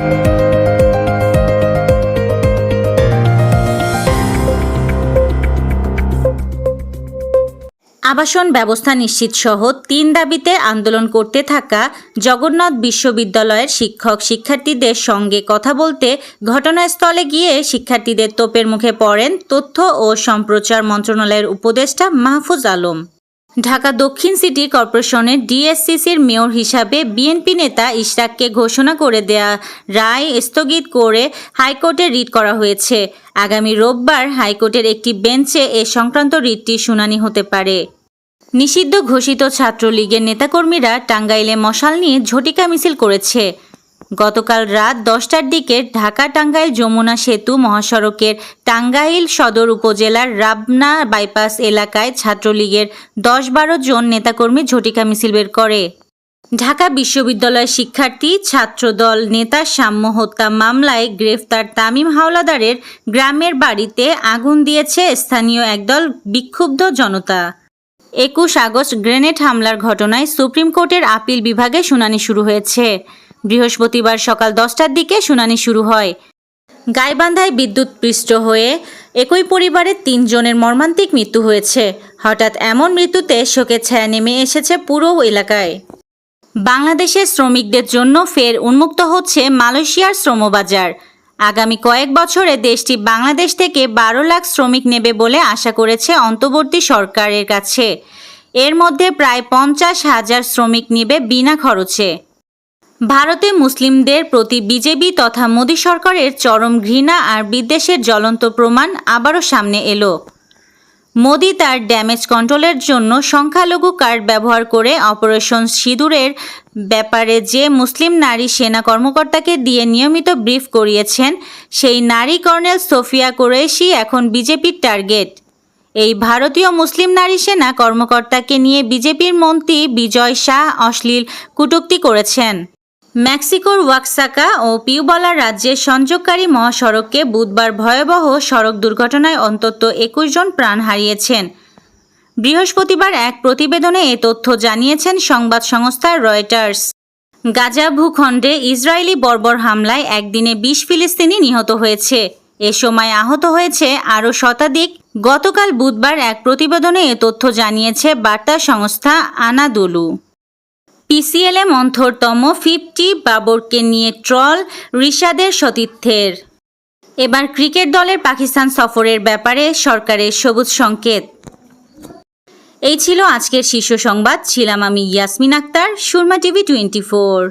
আবাসন ব্যবস্থা নিশ্চিত সহ ৩ দাবিতে আন্দোলন করতে থাকা জগন্নাথ বিশ্ববিদ্যালয়ের শিক্ষার্থীদের সঙ্গে কথা বলতে ঘটনাস্থলে গিয়ে শিক্ষার্থীদের তোপের মুখে পড়েন তথ্য ও সম্প্রচার মন্ত্রণালয়ের উপদেষ্টা মাহফুজ আলম। ঢাকা দক্ষিণ সিটি কর্পোরেশনের ডিএসসিসির মেয়র হিসাবে বিএনপি নেতা ইশরাককে ঘোষণা করে দেয়া রায় স্থগিত করে হাইকোর্টে রিট করা হয়েছে। আগামী রোববার হাইকোর্টের একটি বেঞ্চে এ সংক্রান্ত রিটটি শুনানি হতে পারে। নিষিদ্ধ ঘোষিত ছাত্রলীগের নেতাকর্মীরা টাঙ্গাইলে মশাল নিয়ে ঝটিকা মিছিল করেছে। গতকাল রাত 10টার দিকে ঢাকা-টাঙ্গাইল যমুনা সেতু মহাসড়কের টাঙ্গাইল সদর উপজেলার রাবনা বাইপাস এলাকায় ছাত্রলীগের 10-12 জন নেতাকর্মী ঝটিকা মিছিল বের করে। ঢাকা বিশ্ববিদ্যালয়ের শিক্ষার্থী ছাত্রদল নেতা সাম্য হত্যা মামলায় গ্রেফতার তামিম হাওলাদারের গ্রামের বাড়িতে আগুন দিয়েছে স্থানীয় একদল বিক্ষুব্ধ জনতা। 21 আগস্ট গ্রেনেড হামলার ঘটনায় সুপ্রিম কোর্টের আপিল বিভাগে শুনানি শুরু হয়েছে। বৃহস্পতিবার সকাল 10টার দিকে শুনানি শুরু হয়। গাইবান্ধায় বিদ্যুৎস্পৃষ্ট হয়ে একই পরিবারের 3 জনের মর্মান্তিক মৃত্যু হয়েছে। হঠাৎ এমন মৃত্যুতে শোকের ছায়া নেমে এসেছে পুরো এলাকায়। বাংলাদেশের শ্রমিকদের জন্য ফের উন্মুক্ত হচ্ছে মালয়েশিয়ার শ্রমবাজার। আগামী কয়েক বছরে দেশটি বাংলাদেশ থেকে 12 লাখ শ্রমিক নেবে বলে আশা করেছে অন্তর্বর্তী সরকারের কাছে। এর মধ্যে প্রায় 50,000 শ্রমিক নেবে বিনা খরচে। ভারতে মুসলিমদের প্রতি বিজেপি তথা মোদী সরকারের চরম ঘৃণা আর বিদ্বেষের জ্বলন্ত প্রমাণ আবারও সামনে এলো। মোদী তার ড্যামেজ কন্ট্রোলের জন্য সংখ্যালঘু কার্ড ব্যবহার করে অপারেশন সিঁদুরের ব্যাপারে যে মুসলিম নারী সেনা কর্মকর্তাকে দিয়ে নিয়মিত ব্রিফ করিয়েছেন, সেই নারী কর্নেল সোফিয়া কুরেশি এখন বিজেপির টার্গেট। এই ভারতীয় মুসলিম নারী সেনা কর্মকর্তাকে নিয়ে বিজেপির মন্ত্রী বিজয় শাহ অশ্লীল কটূক্তি করেছেন। মেক্সিকোর ওয়াক্সাকা ও পিউবলা রাজ্যের সংযোগকারী মহাসড়কে বুধবার ভয়াবহ সড়ক দুর্ঘটনায় অন্তত 21 জন প্রাণ হারিয়েছেন। বৃহস্পতিবার এক প্রতিবেদনে এ তথ্য জানিয়েছেন সংবাদ সংস্থা রয়টার্স। গাজা ভূখণ্ডে ইসরায়েলি বর্বর হামলায় একদিনে 20 ফিলিস্তিনি নিহত হয়েছে। এ সময় আহত হয়েছে আরও শতাধিক। গতকাল বুধবার এক প্রতিবেদনে এ তথ্য জানিয়েছে বার্তা সংস্থা আনাদোলু। পিসিএলে মন্থরতম 50 বাবরকে নিয়ে ট্রল রিশাদের সতীর্থের। এবার ক্রিকেট দলের পাকিস্তান সফরের ব্যাপারে সরকারের সবুজ সংকেত। এই ছিল আজকের শীর্ষ সংবাদ। ছিলাম আমি ইয়াসমিন আক্তার, সুরমা টিভি 24।